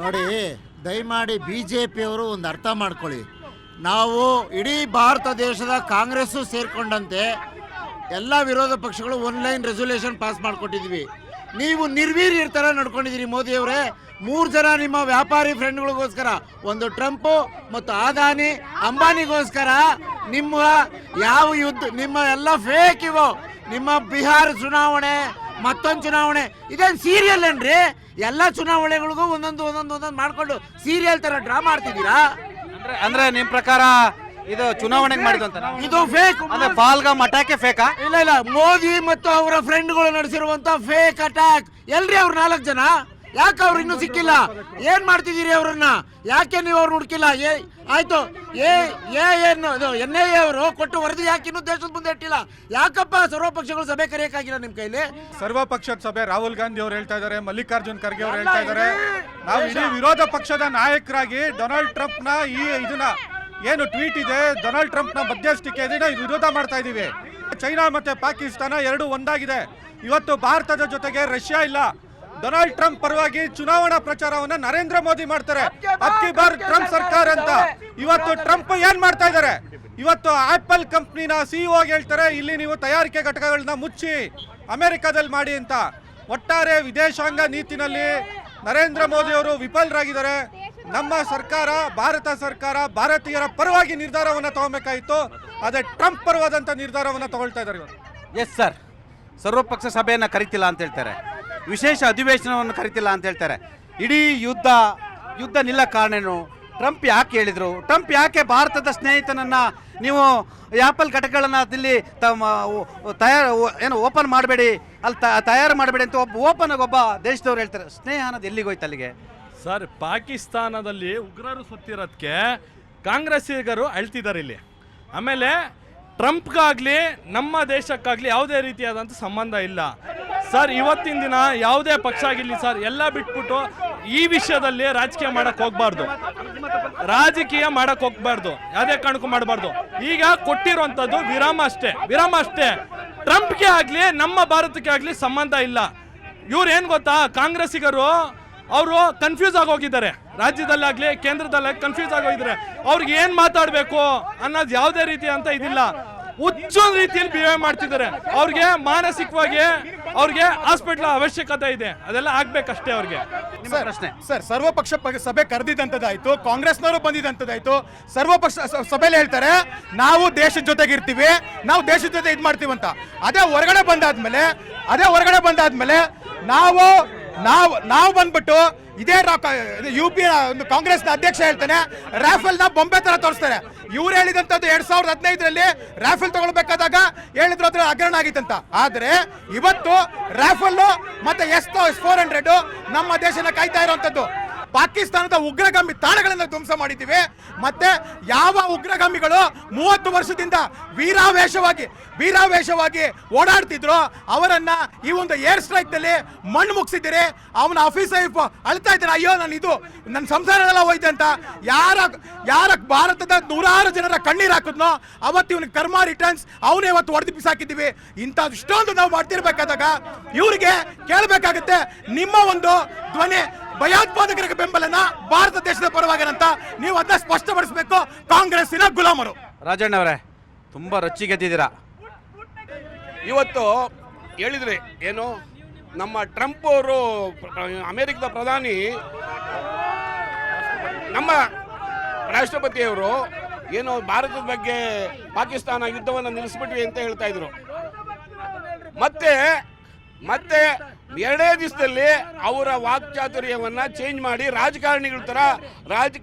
ನೋಡಿ, ದಯಮಾಡಿ BJPಯವರು ಒಂದು ಅರ್ಥ ಮಾಡ್ಕೊಳ್ಳಿ. ನಾವು ಇಡೀ ಭಾರತ ದೇಶದ ಕಾಂಗ್ರೆಸ್ಸು ಸೇರಿಕೊಂಡಂತೆ ಎಲ್ಲ ವಿರೋಧ ಪಕ್ಷಗಳು ಆನ್ಲೈನ್ ರೆಸೊಲ್ಯೂಷನ್ ಪಾಸ್ ಮಾಡಿಕೊಟ್ಟಿದ್ವಿ. ನೀವು ನಿರ್ವೀರ್ಯರ ಥರ ನಡ್ಕೊಂಡಿದ್ದೀರಿ ಮೋದಿಯವರೇ. 3 ಜನ ನಿಮ್ಮ ವ್ಯಾಪಾರಿ ಫ್ರೆಂಡ್ಗಳಿಗೋಸ್ಕರ, ಒಂದು ಟ್ರಂಪು ಮತ್ತು ಅದಾನಿ ಅಂಬಾನಿಗೋಸ್ಕರ ನಿಮ್ಮ ಯಾವ ಯುದ್ಧ, ನಿಮ್ಮ ಎಲ್ಲ ಫೇಕ್ ಇವು. ನಿಮ್ಮ ಬಿಹಾರ ಚುನಾವಣೆ, ಮತ್ತೊಂದು ಚುನಾವಣೆ, ಇದೇನು ಸೀರಿಯಲ್ ಏನ್ರಿ? ಎಲ್ಲ ಚುನಾವಣೆಗಳಿಗೂ ಒಂದೊಂದು ಮಾಡ್ಕೊಂಡು ಸೀರಿಯಲ್ ತರ ಡ್ರಾ ಮಾಡ್ತಿದ್ದೀರಾ. ಅಂದ್ರೆ ನಿಮ್ ಪ್ರಕಾರ ಇದು ಚುನಾವಣೆಗೆ ಮಾಡಿದ್ದು ಅಂತ? ಇದು ಫೇಕ್. ಅಂದ್ರೆ ಪಾಲ್ಗಾಮ್ ಅಟ್ಯಾಕೆ ಫೇಕಾ? ಇಲ್ಲ, ಮೋದಿ ಮತ್ತು ಅವರ ಫ್ರೆಂಡ್ಗಳು ನಡೆಸಿರುವಂತ ಫೇಕ್ ಅಟ್ಯಾಕ್. ಎಲ್ರಿ ಅವ್ರು 4 ಜನ? ಯಾಕೆ ಅವ್ರು ಇನ್ನೂ ಸಿಕ್ಕಿಲ್ಲ? ಏನ್ ಮಾಡ್ತಿದ್ದೀರಿ ಅವ್ರನ್ನ? ಯಾಕೆ ನೀವು ಅವ್ರನ್ನ ಹುಡುಕಿಲ್ಲ? ಆಯ್ತು, NIA ಅವರು ಕೊಟ್ಟು ವರದಿ ಯಾಕೆ ಇನ್ನೂ ದೇಶದ ಮುಂದೆ ಇಟ್ಟಿಲ್ಲ? ಯಾಕಪ್ಪ ಸರ್ವಪಕ್ಷಗಳು ಸಭೆ ಕರೆಯಕ್ಕಾಗಿಲ್ಲ ನಿಮ್ ಕೈಲಿ? ಸರ್ವಪಕ್ಷದ ಸಭೆ ರಾಹುಲ್ ಗಾಂಧಿ ಅವರು ಹೇಳ್ತಾ ಇದ್ದಾರೆ, ಮಲ್ಲಿಕಾರ್ಜುನ್ ಖರ್ಗೆ ಅವರು ಹೇಳ್ತಾ ಇದ್ದಾರೆ. ನಾವು ಇಡೀ ವಿರೋಧ ಪಕ್ಷದ ನಾಯಕರಾಗಿ ಡೊನಾಲ್ಡ್ ಟ್ರಂಪ್ ನ ಇದನ್ನ ಏನು ಟ್ವೀಟ್ ಇದೆ, ಡೊನಾಲ್ಡ್ ಟ್ರಂಪ್ ನ ಮಧ್ಯಸ್ಥಿಕೆ ಇದೆ, ವಿರೋಧ ಮಾಡ್ತಾ ಇದೀವಿ. ಚೈನಾ ಮತ್ತೆ ಪಾಕಿಸ್ತಾನ ಎರಡು ಒಂದಾಗಿದೆ. ಇವತ್ತು ಭಾರತದ ಜೊತೆಗೆ ರಷ್ಯಾ ಇಲ್ಲ. ಡೊನಾಲ್ಡ್ ಟ್ರಂಪ್ ಪರವಾಗಿ ಚುನಾವಣಾ ಪ್ರಚಾರವನ್ನ ನರೇಂದ್ರ ಮೋದಿ ಮಾಡ್ತಾರೆ, ಅಬ್ಕಿ ಬಾರ್ ಟ್ರಂಪ್ ಸರ್ಕಾರ ಅಂತ. ಇವತ್ತು ಟ್ರಂಪ್ ಏನ್ ಮಾಡ್ತಾ ಇದ್ದಾರೆ? ಇವತ್ತು ಆಪಲ್ ಕಂಪ್ನಿನ CEO ಹೇಳ್ತಾರೆ, ಇಲ್ಲಿ ನೀವು ತಯಾರಿಕೆ ಘಟಕಗಳನ್ನ ಮುಚ್ಚಿ ಅಮೆರಿಕಾದಲ್ಲಿ ಮಾಡಿ ಅಂತ. ಒಟ್ಟಾರೆ ವಿದೇಶಾಂಗ ನೀತಿನಲ್ಲಿ ನರೇಂದ್ರ ಮೋದಿ ಅವರು ವಿಫಲರಾಗಿದ್ದಾರೆ. ನಮ್ಮ ಸರ್ಕಾರ, ಭಾರತ ಸರ್ಕಾರ ಭಾರತೀಯರ ಪರವಾಗಿ ನಿರ್ಧಾರವನ್ನು ತಗೋಬೇಕಾಗಿತ್ತು. ಅದೇ ಟ್ರಂಪ್ ಪರವಾದಂಥ ನಿರ್ಧಾರವನ್ನು ತಗೊಳ್ತಾ ಇದ್ದಾರೆ. ಎಸ್ ಸರ್, ಸರ್ವಪಕ್ಷ ಸಭೆಯನ್ನು ಕರಿತಿಲ್ಲ ಅಂತ ಹೇಳ್ತಾರೆ, ವಿಶೇಷ ಅಧಿವೇಶನವನ್ನು ಕರಿತಿಲ್ಲ ಅಂತ ಹೇಳ್ತಾರೆ. ಇಡೀ ಯುದ್ಧ ನಿಲ್ಲ ಕಾರಣ ಏನು? ಟ್ರಂಪ್ ಯಾಕೆ ಹೇಳಿದರು? ಟ್ರಂಪ್ ಯಾಕೆ ಭಾರತದ ಸ್ನೇಹಿತನನ್ನ ನೀವು ಆಪಲ್ ಘಟಕಗಳನ್ನು ಇಲ್ಲಿ ಓಪನ್ ಮಾಡಬೇಡಿ, ಅಲ್ಲಿ ತಯಾರು ಮಾಡಬೇಡಿ ಅಂತ ಒಬ್ಬ ದೇಶದವ್ರು ಹೇಳ್ತಾರೆ. ಸ್ನೇಹ ಅನ್ನೋದು ಎಲ್ಲಿಗೋಯ್ತು ಅಲ್ಲಿಗೆ? ಸರ್, ಪಾಕಿಸ್ತಾನದಲ್ಲಿ ಉಗ್ರರು ಸುತ್ತಿರೋದಕ್ಕೆ ಕಾಂಗ್ರೆಸ್ಸಿಗರು ಅಳ್ತಿದ್ದಾರೆ ಇಲ್ಲಿ. ಆಮೇಲೆ ಟ್ರಂಪ್ಗಾಗಲಿ ನಮ್ಮ ದೇಶಕ್ಕಾಗಲಿ ಯಾವುದೇ ರೀತಿಯಾದಂಥ ಸಂಬಂಧ ಇಲ್ಲ ಸರ್. ಇವತ್ತಿನ ದಿನ ಯಾವುದೇ ಪಕ್ಷ ಆಗಿರಲಿ ಸರ್, ಎಲ್ಲ ಬಿಟ್ಬಿಟ್ಟು ಈ ವಿಷಯದಲ್ಲಿ ರಾಜಕೀಯ ಮಾಡಕ್ಕೆ ಹೋಗ್ಬಾರ್ದು. ಯಾವುದೇ ಕಾರಣಕ್ಕೂ ಮಾಡಬಾರ್ದು. ಈಗ ಕೊಟ್ಟಿರುವಂಥದ್ದು ವಿರಾಮ ಅಷ್ಟೇ. ಟ್ರಂಪ್ಗೆ ಆಗಲಿ ನಮ್ಮ ಭಾರತಕ್ಕೆ ಆಗಲಿ ಸಂಬಂಧ ಇಲ್ಲ. ಇವ್ರು ಏನು ಗೊತ್ತಾ, ಕಾಂಗ್ರೆಸ್ಸಿಗರು ಅವರು ಕನ್ಫ್ಯೂಸ್ ಆಗೋಗಿದ್ದಾರೆ. ರಾಜ್ಯದಲ್ಲಾಗಲಿ ಕೇಂದ್ರದಲ್ಲಾಗಲಿ ಕನ್ಫ್ಯೂಸ್ ಆಗೋಗಿದ್ದಾರೆ. ಅವ್ರಿಗೆ ಏನು ಮಾತಾಡಬೇಕು ಅನ್ನೋದು ಯಾವುದೇ ರೀತಿ ಅಂತ ಇದಿಲ್ಲ. ಹುಚ್ಚು ರೀತಿಯಲ್ಲಿ ಬಿಹೇವ್ ಮಾಡ್ತಿದ್ದಾರೆ. ಅವ್ರಿಗೆ ಮಾನಸಿಕವಾಗಿ ಅವ್ರಿಗೆ ಹಾಸ್ಪಿಟಲ್ ಅವಶ್ಯಕತೆ ಇದೆ, ಅದೆಲ್ಲ ಆಗ್ಬೇಕಷ್ಟೇ ಅವ್ರಿಗೆ. ಪ್ರಶ್ನೆ ಸರ್, ಸರ್ವಪಕ್ಷ ಸಭೆ ಕರೆದಿದ್ದಂಥದ್ದಾಯ್ತು, ಕಾಂಗ್ರೆಸ್ನವರು ಬಂದಿದ್ದಂಥದ್ದಾಯ್ತು. ಸರ್ವಪಕ್ಷ ಸಭೆಯಲ್ಲಿ ಹೇಳ್ತಾರೆ ನಾವು ದೇಶದ ಜೊತೆಗಿರ್ತೀವಿ, ನಾವು ದೇಶದ ಜೊತೆ ಇದು ಮಾಡ್ತೀವಿ ಅಂತ. ಅದೇ ಹೊರಗಡೆ ಬಂದಾದ್ಮೇಲೆ ನಾವು ಬಂದ್ಬಿಟ್ಟು ಇದೇ UP ಒಂದು ಕಾಂಗ್ರೆಸ್ನ ಅಧ್ಯಕ್ಷ ಹೇಳ್ತಾನೆ, ರಾಫೆಲ್ನ ಬೊಂಬೆ ತರ ತೋರಿಸ್ತಾರೆ. ಇವ್ರು ಹೇಳಿದಂಥದ್ದು 2015ರಲ್ಲಿ ರಾಫೆಲ್ ತಗೊಳ್ಬೇಕಾದಾಗ ಹೇಳಿದ್ರು ಅದ್ರ ಹಗರಣ ಆಗಿತ್ತಂತ. ಆದ್ರೆ ಇವತ್ತು ರಾಫೆಲ್ ಮತ್ತೆ S-400 ನಮ್ಮ ದೇಶನ ಕಾಯ್ತಾ ಇರುವಂತದ್ದು. ಪಾಕಿಸ್ತಾನದ ಉಗ್ರಗಾಮಿ ತಾಣಗಳನ್ನು ಧ್ವಂಸ ಮಾಡಿದ್ದೀವಿ. ಮತ್ತೆ ಯಾವ ಉಗ್ರಗಾಮಿಗಳು 30 ವರ್ಷದಿಂದ ವೀರಾವೇಶವಾಗಿ ಓಡಾಡ್ತಿದ್ರು ಅವರನ್ನ ಈ ಒಂದು ಏರ್ ಸ್ಟ್ರೈಕ್ ನಲ್ಲಿ ಮಣ್ಣು ಮುಗಿಸಿದ್ದೀರಿ. ಅವನ ಆಫೀಸ್ ಅಳ್ತಾ ಇದ್ದಾರೆ, ಅಯ್ಯೋ ನನ್ನ ಸಂಸಾರದೆಲ್ಲ ಹೋಯ್ತೆ ಅಂತ. ಯಾರ ಭಾರತದ 106 ಜನರ ಕಣ್ಣೀರು ಹಾಕಿದ್ನೋ ಅವತ್ತು ಇವನಿಗೆ ಕರ್ಮ ರಿಟರ್ನ್ಸ್ ಅವನೇ ಇವತ್ತು ಹೊಡೆದು ಬಿಸಾಕಿದ್ದೀವಿ. ಇಷ್ಟೊಂದು ನಾವು ಮಾಡ್ತಿರ್ಬೇಕಾದಾಗ ಇವ್ರಿಗೆ ಕೇಳಬೇಕಾಗುತ್ತೆ, ನಿಮ್ಮ ಒಂದು ಧ್ವನಿ ಭಯೋತ್ಪಾದಕರಿಗೆ ಬೆಂಬಲನ ಭಾರತ ದೇಶದ ಪರವಾಗಿರಂತ ನೀವು ಅದನ್ನ ಸ್ಪಷ್ಟಪಡಿಸಬೇಕು. ಕಾಂಗ್ರೆಸ್ಸಿನ ಗುಲಾಮರು. ರಾಜಣ್ಣ ಅವರೇ, ತುಂಬಾ ರೊಚ್ಚಿಗೆದ್ದಿದ್ದೀರಾ. ಇವತ್ತು ಹೇಳಿದ್ರೆ ಏನು, ನಮ್ಮ ಟ್ರಂಪ್ ಅವರು ಅಮೆರಿಕದ ಪ್ರಧಾನಿ, ನಮ್ಮ ರಾಷ್ಟ್ರಪತಿಯವರು ಏನು ಭಾರತದ ಬಗ್ಗೆ ಪಾಕಿಸ್ತಾನ ಯುದ್ಧವನ್ನು ನಿಲ್ಲಿಸ್ಬಿಟ್ವಿ ಅಂತ ಹೇಳ್ತಾ ಇದ್ರು. ಮತ್ತೆ 2 ದಿವಸದಲ್ಲಿ ಅವರ ವಾಕ್ಚಾತುರ್ಯವನ್ನ ಚೇಂಜ್ ಮಾಡಿ ರಾಜಕಾರಣಿಗಳ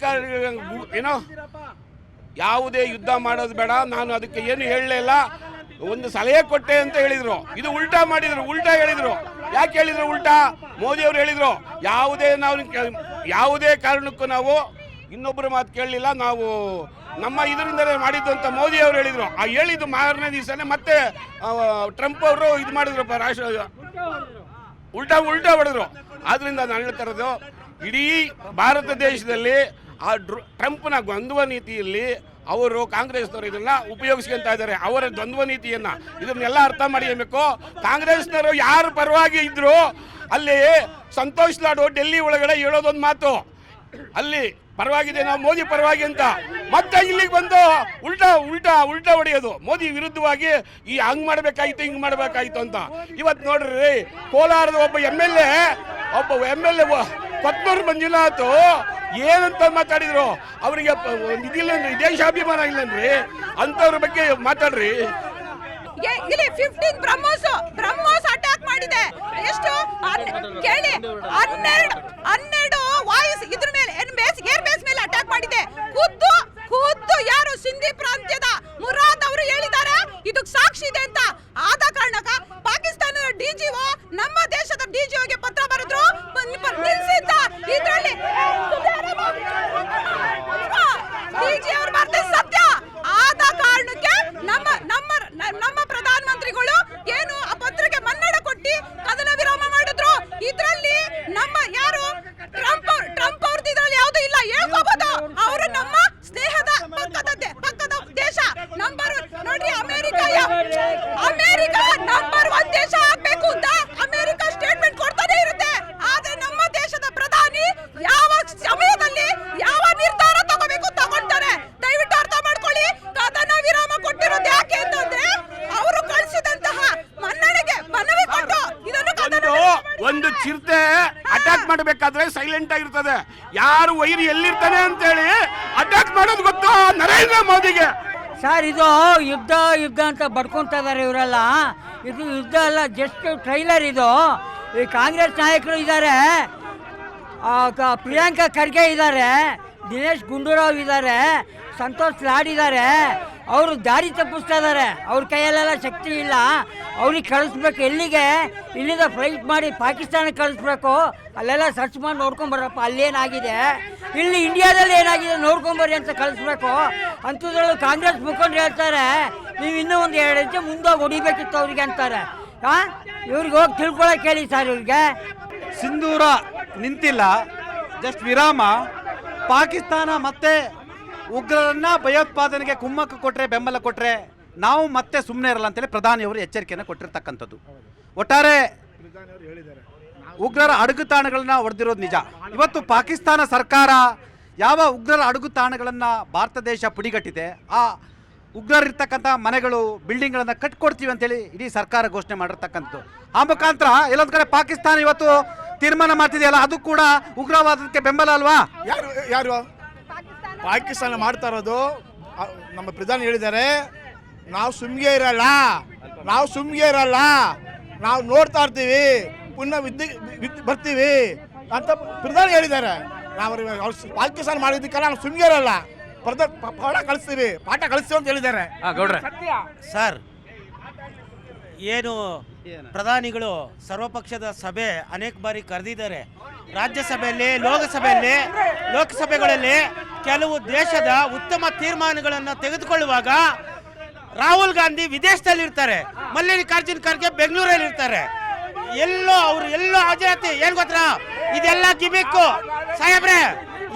ಏನೋ ಯಾವುದೇ ಯುದ್ಧ ಮಾಡೋದು ಬೇಡ, ನಾನು ಅದಕ್ಕೆ ಏನು ಹೇಳಲಿಲ್ಲ, ಒಂದು ಸಲಹೆ ಕೊಟ್ಟೆ ಅಂತ ಹೇಳಿದ್ರು. ಇದು ಉಲ್ಟಾ ಹೇಳಿದ್ರು. ಯಾಕೆ ಹೇಳಿದ್ರು ಉಲ್ಟಾ? ಮೋದಿ ಅವರು ಹೇಳಿದ್ರು ಯಾವುದೇ ಕಾರಣಕ್ಕೂ ನಾವು ಇನ್ನೊಬ್ಬರ ಮಾತು ಕೇಳಲಿಲ್ಲ, ನಾವು ನಮ್ಮ ಇದರಿಂದಲೇ ಮಾಡಿದ್ದು ಅಂತ ಮೋದಿ ಅವರು ಹೇಳಿದ್ರು. ಆ ಹೇಳಿದ್ದು ಮಾರನೇ ದಿವಸನೇ ಮತ್ತೆ ಟ್ರಂಪ್ ಅವರು ಇದು ಮಾಡಿದ್ರು, ಉಲ್ಟಾ ಹೊಡೆದ್ರು. ಆದ್ರಿಂದ ನಾನು ಹೇಳ್ತಾ ಇರೋದು, ಇಡೀ ಭಾರತ ದೇಶದಲ್ಲಿ ಆ ಟ್ರಂಪ್ನ ದ್ವಂದ್ವ ನೀತಿಯಲ್ಲಿ ಅವರು ಕಾಂಗ್ರೆಸ್ನವರು ಇದನ್ನ ಉಪಯೋಗಿಸ್ಕೊಂತ ಇದ್ದಾರೆ. ಅವರ ದ್ವಂದ್ವ ನೀತಿಯನ್ನ ಇದನ್ನೆಲ್ಲ ಅರ್ಥ ಮಾಡಿಯಬೇಕು. ಕಾಂಗ್ರೆಸ್ನವರು ಯಾರು ಪರವಾಗಿ ಇದ್ರು ಅಲ್ಲಿ ಸಂತೋಷ್ ಲಾಡು ಡೆಲ್ಲಿ ಒಳಗಡೆ ಹೇಳೋದೊಂದು ಮಾತು, ಅಲ್ಲಿ ಪರವಾಗಿದೆ, ನಾವು ಮೋದಿ ಪರವಾಗಿ ಅಂತ. ಮತ್ತೆ ಇಲ್ಲಿಗೆ ಬಂದು ಉಲ್ಟಾ ಹೊಡೆಯೋದು, ಮೋದಿ ವಿರುದ್ಧವಾಗಿ ಹಂಗ್ ಮಾಡ್ಬೇಕಾಯ್ತು ಹಿಂಗ್ ಮಾಡ್ಬೇಕಾಯ್ತು ಅಂತ. ಇವತ್ತು ನೋಡ್ರಿ, ಕೋಲಾರದ ಒಬ್ಬ M L A Kothnur Manjunath ಏನಂತ ಮಾತಾಡಿದ್ರು, ಅವರಿಗೆ ಇದಿಲ್ಲನ್ರಿ, ದೇಶಾಭಿಮಾನ ಇಲ್ಲನ್ರಿ, ಅಂತವ್ರ ಬಗ್ಗೆ ಮಾತಾಡ್ರಿ. ಇಲ್ಲಿ 15 ಬ್ರಹ್ಮೋಸ್ ಅಟ್ಯಾಕ್ ಮಾಡಿದೆ. ಎಷ್ಟು ಕೇಳಿ, 12 ವಾಯ್ಸ್ ಇದ್ರ ಮೇಲೆ ಏರ್ ಬೇಸ್ ಮೇಲೆ ಅಟ್ಯಾಕ್ ಮಾಡಿದೆ. ಖುದ್ದು ಯಾರು ಸಿಂಧಿ ಪ್ರಾಂತ್ಯದ ಮುರಾದ್ ಅವರು ಹೇಳಿದ್ದಾರೆ ಇದಕ್ಕೆ ಸಾಕ್ಷಿ ಇದೆ ಅಂತ. ಆದ ಕಾರಣಕ್ಕ ಪಾಕಿಸ್ತಾನದ ಡಿಜಿಒ ನಮ್ಮ ದೇಶದ ಡಿಜಿಒಗೆ ಪತ್ರ ಬರೆದ್ರು, ನಿಲ್ಸಿದ್ದ. ಇದರಲ್ಲಿ ಡಿಜಿ ಅವರು ಬರ್ದೆ ಸತ್ಯ. ಆದ ಕಾರಣಕ್ಕೆ ನಮ್ಮ ಪ್ರಧಾನ ಮಂತ್ರಿಗಳು ಏನು ಆ ಪತ್ರಕ್ಕೆ ಮನ್ನಣೆ ಕೊಟ್ಟು ಕದನ ವಿರಾಮ ಮಾಡಿದ್ರು. ಇದರಲ್ಲಿ ನಮ್ಮ ಯಾರು ಟ್ರಂಪ್ ಅವ್ರದ್ದು ಇದರಲ್ಲಿ ಯಾವುದು ಇಲ್ಲ, ಹೇಳ್ಕೋಬಹುದು. ಅವರು ನಮ್ಮ ಸ್ನೇಹದ ಪಕ್ಕದ ದೇಶ. ನಂಬರ್ ನೋಡ್ರಿ, ಅಮೆರಿಕ ನಂಬರ್ 1 ದೇಶ ಆಗ್ಬೇಕು ಅಂತ ಅಮೆರಿಕ ಸ್ಟೇಟ್ಮೆಂಟ್ ಕೊಡ್ತಾನೆ ಇರುತ್ತೆ. ಆದ್ರೆ ನಮ್ಮ ದೇಶದ ಪ್ರಧಾನಿ ಯಾವ ಸಮಯದಲ್ಲಿ ಯಾವ ನಿರ್ಧಾರ ತಗೋಬೇಕು ತಗೊಂತಾರೆ. ದಯವಿಟ್ಟು ಅರ್ಥ ಮಾಡ್ಕೊಳ್ಳಿ. ಕದನ ವಿರಾಮ ಕೊಟ್ಟಿರೋದು ಯಾಕೆ ಅಂತಂದ್ರೆ ಅವರು ಕಳಿಸಿದಂತಹ ಮನ್ನಣೆಗೆ ಮನವಿ ಕೊಟ್ಟು ಇದನ್ನು ಒಂದು ಚಿರತೆ ಅಟ್ಯಾಕ್ ಮಾಡಬೇಕಾದ್ರೆ ಸೈಲೆಂಟ್ ಆಗಿರ್ತದೆ, ಯಾರು ವೈರಿ ಎಲ್ಲಿರ್ತಾನೆ ಅಂತೇಳಿ ಅಟ್ಯಾಕ್ ಮಾಡೋದು ಗೊತ್ತು ನರೇಂದ್ರ ಮೋದಿಗೆ. ಸರ್, ಇದು ಯುದ್ಧ ಅಂತ ಬಡ್ಕೊಂತ ಇದ್ದಾರೆ ಇವರೆಲ್ಲ. ಇದು ಯುದ್ಧ ಅಲ್ಲ, ಜಸ್ಟ್ ಟ್ರೈಲರ್. ಇದು ಈ ಕಾಂಗ್ರೆಸ್ ನಾಯಕರು ಇದ್ದಾರೆ, ಪ್ರಿಯಾಂಕಾ ಖರ್ಗೆ ಇದ್ದಾರೆ, ದಿನೇಶ್ ಗುಂಡೂರಾವ್ ಇದ್ದಾರೆ, ಸಂತೋಷ್ ಲಾಡ್ ಇದ್ದಾರೆ. ಅವರು ದಾರಿ ತಪ್ಪಿಸ್ತಾ ಇದ್ದಾರೆ. ಅವ್ರ ಕೈಯಲ್ಲೆಲ್ಲ ಶಕ್ತಿ ಇಲ್ಲ. ಅವ್ರಿಗೆ ಕಳಿಸ್ಬೇಕು. ಎಲ್ಲಿಗೆ? ಇಲ್ಲಿಂದ ಫ್ಲೈಟ್ ಮಾಡಿ ಪಾಕಿಸ್ತಾನಕ್ಕೆ ಕಳಿಸ್ಬೇಕು. ಅಲ್ಲೆಲ್ಲ ಸರ್ಚ್ ಮಾಡಿ ನೋಡ್ಕೊಂಬರ್ರಪ್ಪ, ಅಲ್ಲೇನಾಗಿದೆ, ಇಲ್ಲಿ ಇಂಡಿಯಾದಲ್ಲಿ ಏನಾಗಿದೆ ನೋಡ್ಕೊಂಬರ್ರಿ ಅಂತ ಕಳಿಸ್ಬೇಕು. ಅಂಥದ್ರಲ್ಲೂ ಕಾಂಗ್ರೆಸ್ ಮುಖಂಡರು ಹೇಳ್ತಾರೆ ನೀವು ಇನ್ನೂ ಒಂದು 2 ಹೆಜ್ಜೆ ಮುಂದೋಗಿ ಹೊಡಿಬೇಕಿತ್ತು ಅವ್ರಿಗೆ ಅಂತಾರೆ. ಇವ್ರಿಗೆ ಹೋಗಿ ತಿಳ್ಕೊಳಕ್ಕೆ ಹೇಳಿ ಸರ್. ಇವ್ರಿಗೆ ಸಿಂಧೂರ ನಿಂತಿಲ್ಲ, ಜಸ್ಟ್ ವಿರಾಮ. ಪಾಕಿಸ್ತಾನ ಮತ್ತೆ ಉಗ್ರರನ್ನ ಭಯೋತ್ಪಾದನೆಗೆ ಕುಮ್ಮಕ್ಕು ಕೊಟ್ಟರೆ, ಬೆಂಬಲ ಕೊಟ್ಟರೆ ನಾವು ಮತ್ತೆ ಸುಮ್ಮನೆ ಇರಲ್ಲ ಅಂತೇಳಿ ಪ್ರಧಾನಿಯವರು ಎಚ್ಚರಿಕೆಯನ್ನು ಕೊಟ್ಟಿರ್ತಕ್ಕಂಥದ್ದು. ಒಟ್ಟಾರೆ ಉಗ್ರರ ಅಡಗುತಾಣಗಳನ್ನ ಹೊಡೆದಿರೋದು ನಿಜ. ಇವತ್ತು ಪಾಕಿಸ್ತಾನ ಸರ್ಕಾರ ಯಾವ ಉಗ್ರರ ಅಡಗುತಾಣಗಳನ್ನು ಭಾರತ ದೇಶ ಪುಡಿಗಟ್ಟಿದೆ, ಆ ಉಗ್ರರಿರ್ತಕ್ಕಂಥ ಮನೆಗಳು, ಬಿಲ್ಡಿಂಗ್ಗಳನ್ನು ಕಟ್ಕೊಡ್ತೀವಿ ಅಂತೇಳಿ ಇಡೀ ಸರ್ಕಾರ ಘೋಷಣೆ ಮಾಡಿರ್ತಕ್ಕಂಥದ್ದು. ಆ ಮುಖಾಂತರ ಎಲ್ಲೊಂದು ಕಡೆ ಪಾಕಿಸ್ತಾನ ಇವತ್ತು ತೀರ್ಮಾನ ಮಾಡ್ತಿದೆಯಲ್ಲ, ಅದು ಕೂಡ ಉಗ್ರವಾದಕ್ಕೆ ಬೆಂಬಲ ಅಲ್ವಾ? ಯಾರು ಪಾಕಿಸ್ತಾನ ಮಾಡ್ತಾ ಇರೋದು? ನಮ್ಮ ಪ್ರಧಾನಿ ಹೇಳಿದ್ದಾರೆ, ನಾವು ಸುಮ್ಗೆ ಇರಲ್ಲ, ನಾವು ನೋಡ್ತಾ ಇರ್ತೀವಿ, ಪುನಃ ಬರ್ತೀವಿ ಅಂತ ಪ್ರಧಾನಿ ಹೇಳಿದ್ದಾರೆ. ನಾವು ಪಾಕಿಸ್ತಾನ ಮಾಡಿದ್ದಕ್ಕೆಲ್ಲ ನಾವು ಸುಮ್ಗೆ ಇರಲ್ಲ, ಪಾಠ ಕಳಿಸ್ತೀವಿ ಅಂತ ಹೇಳಿದ್ದಾರೆ. ಸರ್, ಏನು ಪ್ರಧಾನಿಗಳು ಸರ್ವಪಕ್ಷದ ಸಭೆ ಅನೇಕ ಬಾರಿ ಕರೆದಿದ್ದಾರೆ. ರಾಜ್ಯಸಭೆಯಲ್ಲಿ, ಲೋಕಸಭೆಗಳಲ್ಲಿ ಕೆಲವು ದೇಶದ ಉತ್ತಮ ತೀರ್ಮಾನಗಳನ್ನು ತೆಗೆದುಕೊಳ್ಳುವಾಗ ರಾಹುಲ್ ಗಾಂಧಿ ವಿದೇಶದಲ್ಲಿರ್ತಾರೆ, ಮಲ್ಲಿಕಾರ್ಜುನ್ ಖರ್ಗೆ ಬೆಂಗಳೂರಲ್ಲಿ ಇರ್ತಾರೆ. ಎಲ್ಲೋ ಹಾಜರಾತಿ. ಏನ್ ಗೊತ್ತಾ, ಇದೆಲ್ಲ ಗಿಮಿಕ್ಕು ಸಾಹೇಬ್ರೆ.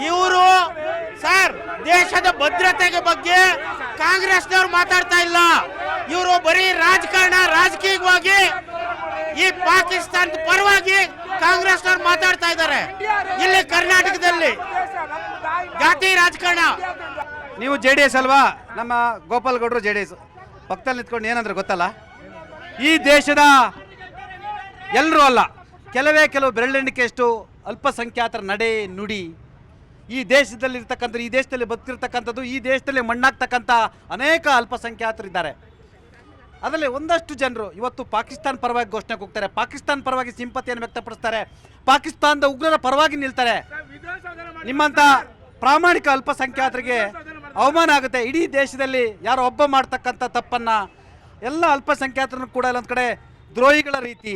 ಇವರು ಸರ್ ದೇಶದ ಭದ್ರತೆಗೆ ಬಗ್ಗೆ ಕಾಂಗ್ರೆಸ್ನವ್ರು ಮಾತಾಡ್ತಾ ಇಲ್ಲ. ಇವರು ಬರೀ ರಾಜಕೀಯವಾಗಿ ಈ ಪಾಕಿಸ್ತಾನದ ಪರವಾಗಿ ಕಾಂಗ್ರೆಸ್ನವ್ರು ಮಾತಾಡ್ತಾ ಇದ್ದಾರೆ. ಇಲ್ಲಿ ಕರ್ನಾಟಕದಲ್ಲಿ ಜಾತಿ ರಾಜಕಾರಣ. ನೀವು JDS ಅಲ್ವಾ? ನಮ್ಮ ಗೋಪಾಲ್ ಗೌಡರು JDS ಪಕ್ಕದಲ್ಲಿ ನಿಂತ್ಕೊಂಡು ಏನಂದ್ರೆ ಗೊತ್ತಲ್ಲ, ಈ ದೇಶದ ಎಲ್ಲರೂ ಅಲ್ಲ, ಕೆಲವು ಬೆರಳೆಣಿಕೆಯಷ್ಟು ಅಲ್ಪಸಂಖ್ಯಾತರ ನಡೆ ನುಡಿ ಈ ದೇಶದಲ್ಲಿ ಬದುಕಿರ್ತಕ್ಕಂಥದ್ದು, ಈ ದೇಶದಲ್ಲಿ ಮಣ್ಣಾಗ್ತಕ್ಕಂಥ ಅನೇಕ ಅಲ್ಪಸಂಖ್ಯಾತರಿದ್ದಾರೆ. ಅದರಲ್ಲಿ ಒಂದಷ್ಟು ಜನರು ಇವತ್ತು ಪಾಕಿಸ್ತಾನ ಪರವಾಗಿ ಘೋಷಣೆ ಕೂಗ್ತಾರೆ, ಪಾಕಿಸ್ತಾನ ಪರವಾಗಿ ಸಿಂಪತಿಯನ್ನು ವ್ಯಕ್ತಪಡಿಸ್ತಾರೆ, ಪಾಕಿಸ್ತಾನದ ಉಗ್ರರ ಪರವಾಗಿ ನಿಲ್ತಾರೆ. ನಿಮ್ಮಂಥ ಪ್ರಾಮಾಣಿಕ ಅಲ್ಪಸಂಖ್ಯಾತರಿಗೆ ಅವಮಾನ ಆಗುತ್ತೆ. ಇಡೀ ದೇಶದಲ್ಲಿ ಯಾರೋ ಒಬ್ಬ ಮಾಡ್ತಕ್ಕಂಥ ತಪ್ಪನ್ನು ಎಲ್ಲ ಅಲ್ಪಸಂಖ್ಯಾತರನ್ನು ಕೂಡ ಒಂದು ಕಡೆ ದ್ರೋಹಿಗಳ ರೀತಿ,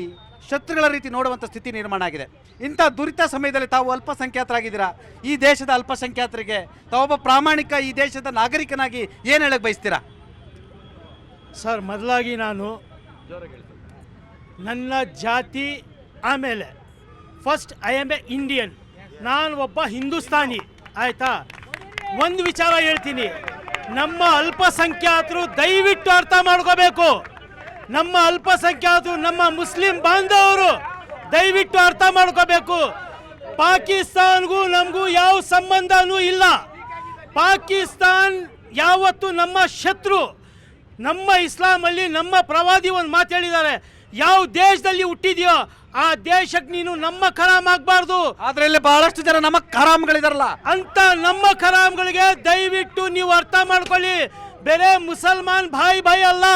ಶತ್ರುಗಳ ರೀತಿ ನೋಡುವಂಥ ಸ್ಥಿತಿ ನಿರ್ಮಾಣ ಆಗಿದೆ. ಇಂಥ ದುರಿತ ಸಮಯದಲ್ಲಿ ತಾವು ಅಲ್ಪಸಂಖ್ಯಾತರಾಗಿದ್ದೀರಾ. ಈ ದೇಶದ ಅಲ್ಪಸಂಖ್ಯಾತರಿಗೆ ತಾವೊಬ್ಬ ಪ್ರಾಮಾಣಿಕ ಈ ದೇಶದ ನಾಗರಿಕನಾಗಿ ಏನು ಹೇಳಕ್ಕೆ ಬಯಸ್ತೀರಾ? ಸರ್, ಮೊದಲಾಗಿ ನಾನು ನನ್ನ ಜಾತಿ, ಆಮೇಲೆ first I am A Indian, ನಾನು ಒಬ್ಬ ಹಿಂದೂಸ್ತಾನಿ, ಆಯಿತಾ? ಒಂದು ವಿಚಾರ ಹೇಳ್ತೀನಿ, ನಮ್ಮ ಅಲ್ಪಸಂಖ್ಯಾತರು ದಯವಿಟ್ಟು ಅರ್ಥ ಮಾಡ್ಕೋಬೇಕು. ನಮ್ಮ ಅಲ್ಪಸಂಖ್ಯಾತರು, ನಮ್ಮ ಮುಸ್ಲಿಂ ಬಾಂಧವರು ದಯವಿಟ್ಟು ಅರ್ಥ ಮಾಡ್ಕೋಬೇಕು. ಪಾಕಿಸ್ತಾನ್ಗೂ ನಮಗೂ ಯಾವ ಸಂಬಂಧನೂ ಇಲ್ಲ. ಪಾಕಿಸ್ತಾನ್ ಯಾವತ್ತು ನಮ್ಮ ಶತ್ರು. ನಮ್ಮ ಇಸ್ಲಾಮಲ್ಲಿ ನಮ್ಮ ಪ್ರವಾದಿ ಒಂದು ಮಾತು ಹೇಳಿದ್ದಾರೆ, ಯಾವ ದೇಶದಲ್ಲಿ ಹುಟ್ಟಿದ್ಯೋ ಆ ದೇಶಕ್ಕೆ ನೀನು ನಮ್ಮ ಖರಾಮ್ ಆಗಬಾರ್ದು. ಆದ್ರೆ ಇಲ್ಲಿ ಬಹಳಷ್ಟು ಜನ ನಮ್ಮ ಖರಾಮ್ಗಳಿದಾರಲ್ಲ ಅಂತ ನಮ್ಮ ಖರಾಮ್ಗಳಿಗೆ ದಯವಿಟ್ಟು ನೀವು ಅರ್ಥ ಮಾಡ್ಕೊಳ್ಳಿ. ಬೇರೆ ಮುಸಲ್ಮಾನ್ ಭಾಯಿ ಅಲ್ಲ,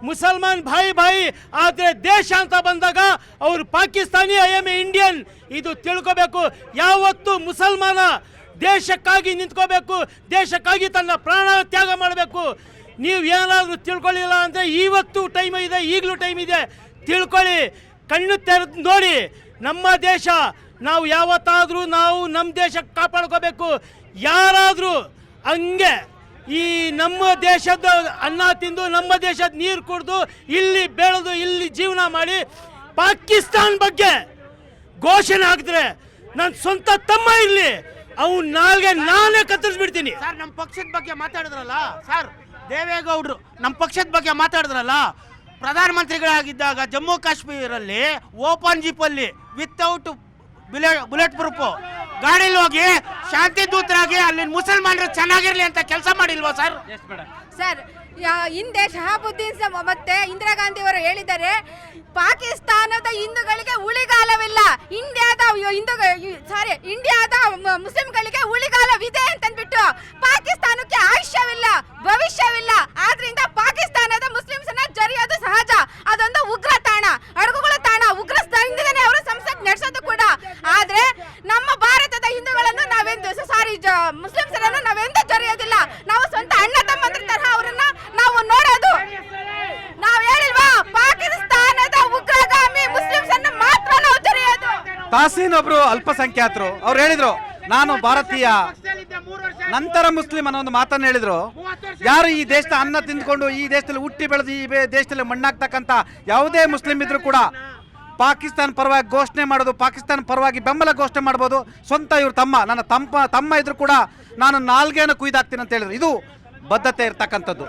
ಮುಸಲ್ಮಾನ್ ಭಾಯಿ. ಆದರೆ ದೇಶ ಅಂತ ಬಂದಾಗ ಅವರು ಪಾಕಿಸ್ತಾನಿ, ಐ ಎಮ್ ಇಂಡಿಯನ್, ಇದು ತಿಳ್ಕೋಬೇಕು. ಯಾವತ್ತು ಮುಸಲ್ಮಾನ ದೇಶಕ್ಕಾಗಿ ನಿಂತ್ಕೋಬೇಕು, ದೇಶಕ್ಕಾಗಿ ತನ್ನ ಪ್ರಾಣ ತ್ಯಾಗ ಮಾಡಬೇಕು. ನೀವು ಏನಾದರೂ ತಿಳ್ಕೊಳ್ಳಿಲ್ಲ ಅಂದರೆ ಇವತ್ತು ಟೈಮ್ ಇದೆ, ಈಗಲೂ ಟೈಮ್ ಇದೆ, ತಿಳ್ಕೊಳ್ಳಿ. ಕಣ್ಣು ತೆರೆದು ನೋಡಿ. ನಮ್ಮ ದೇಶ, ನಾವು ಯಾವತ್ತಾದರೂ ನಾವು ನಮ್ಮ ದೇಶಕ್ಕೆ ಕಾಪಾಡ್ಕೋಬೇಕು. ಯಾರಾದರೂ ಹಂಗೆ ಈ ನಮ್ಮ ದೇಶದ ಅನ್ನ ತಿಂದು ನಮ್ಮ ದೇಶದ ನೀರು ಕುಡಿದು ಇಲ್ಲಿ ಬೆಳೆದು ಇಲ್ಲಿ ಜೀವನ ಮಾಡಿ ಪಾಕಿಸ್ತಾನ ಬಗ್ಗೆ ಘೋಷಣೆ ಹಾಕಿದ್ರೆ ನನ್ನ ಸ್ವಂತ ತಮ್ಮ ಇರಲಿ ಅವ್ನು ನಾಲ್ಗೆ ನಾನೇ ಕತ್ತರಿಸ್ಬಿಡ್ತೀನಿ. ಸರ್, ನಮ್ಮ ಪಕ್ಷದ ಬಗ್ಗೆ ಮಾತಾಡಿದ್ರಲ್ಲ ಸರ್, ದೇವೇಗೌಡರು ನಮ್ಮ ಪಕ್ಷದ ಬಗ್ಗೆ ಮಾತಾಡಿದ್ರಲ್ಲ, ಪ್ರಧಾನಮಂತ್ರಿಗಳಾಗಿದ್ದಾಗ ಜಮ್ಮು ಕಾಶ್ಮೀರಲ್ಲಿ ಓಪನ್ ಜೀಪಲ್ಲಿ ವಿತೌಟ್ ಬುಲೆಟ್ ಪ್ರೂಫ್ ಗಾಡಿಲಿ ಹೋಗಿ ಶಾಂತಿ ದೂತರಾಗಿ ಅಲ್ಲಿ ಮುಸಲ್ಮಾನರು ಚೆನ್ನಾಗಿರ್ಲಿ ಅಂತ ಕೆಲಸ ಮಾಡಿಲ್ವಾ ಸರ್? ಸರ್, ಹಿಂದೆ ಶಹಾಬುದ್ದೀನ್ ಮತ್ತೆ ಇಂದಿರಾ ಗಾಂಧಿ ಅವರು ಹೇಳಿದ್ದಾರೆ, ಪಾಕಿಸ್ತಾನದ ಹಿಂದೂಗಳಿಗೆ ಉಳಿಗಾಲವಿಲ್ಲ, ಇಂಡಿಯಾದ ಮುಸ್ಲಿಂಗಳಿಗೆ ಉಳಿಗಾಲವಿದೆ ಅಂತಂದ್ಬಿಟ್ಟು ಪಾಕಿಸ್ತಾನಕ್ಕೆ ಆಯುಷ್ಯವಿಲ್ಲ, ಭವಿಷ್ಯವಿಲ್ಲ. ಆದ್ರಿಂದ ಪಾಕಿಸ್ತಾನದ ಮುಸ್ಲಿಮ್ಸನ್ನ ಜರಿಯೋದು ಸಹಜ. ಅದೊಂದು ಉಗ್ರ ತಾಣ, ಅಡಗುಗಳ ತಾಣ, ಉಗ್ರ ಸ್ಥಾನದಿಂದನೇ ಅವರು ಸಂಸತ್ ನಡೆಸೋದು ಕೂಡ. ಆದ್ರೆ ನಮ್ಮ ಭಾರತದ ಹಿಂದೂಗಳನ್ನು ಮುಸ್ಲಿಮ್ಸರನ್ನು ನಾವೆಂದೂ ಜರಿಯೋದಿಲ್ಲ. ನಾವು ಸ್ವಂತ ಅಣ್ಣ ತಮ್ಮಂದ್ರ ತರಹ ಅವರನ್ನ ನಾವು ನೋಡೋದು. ನಾವು ಹೇಳಿಲ್ವಾ, ಪಾಕಿಸ್ತಾನದ ಉಗ್ರಗಾಮಿ ಮುಸ್ಲಿಮ್ಸ್ ಅನ್ನು ಮಾತ್ರ ನಾವು ಜರಿಯೋದು. ತಾಸೀನ್ ಒಬ್ರು ಅಲ್ಪಸಂಖ್ಯಾತರು, ಅವ್ರು ಹೇಳಿದ್ರು ನಾನು ಭಾರತೀಯ ನಂತರ ಮುಸ್ಲಿಂ ಅನ್ನೋ ಒಂದು ಮಾತನ್ನು ಹೇಳಿದ್ರು. ಯಾರು ಈ ದೇಶದ ಅನ್ನ ತಿಂದ್ಕೊಂಡು ಈ ದೇಶದಲ್ಲಿ ಹುಟ್ಟಿ ಬೆಳೆದು ಈ ದೇಶದಲ್ಲಿ ಮಣ್ಣಾಗ್ತಕ್ಕಂಥ ಯಾವುದೇ ಮುಸ್ಲಿಂ ಇದ್ರು ಕೂಡ ಪಾಕಿಸ್ತಾನ ಪರವಾಗಿ ಘೋಷಣೆ ಮಾಡೋದು, ಪಾಕಿಸ್ತಾನ ಪರವಾಗಿ ಬೆಂಬಲ ಘೋಷಣೆ ಮಾಡ್ಬೋದು. ಸ್ವಂತ ಇವ್ರ ನನ್ನ ತಮ್ಮ ಇದ್ರು ಕೂಡ ನಾನು ನಾಲ್ಗೆಯನ್ನು ಕುಯ್ದಾಕ್ತೀನಿ ಅಂತ ಹೇಳಿದ್ರು. ಇದು ಬದ್ಧತೆ ಇರ್ತಕ್ಕಂಥದ್ದು.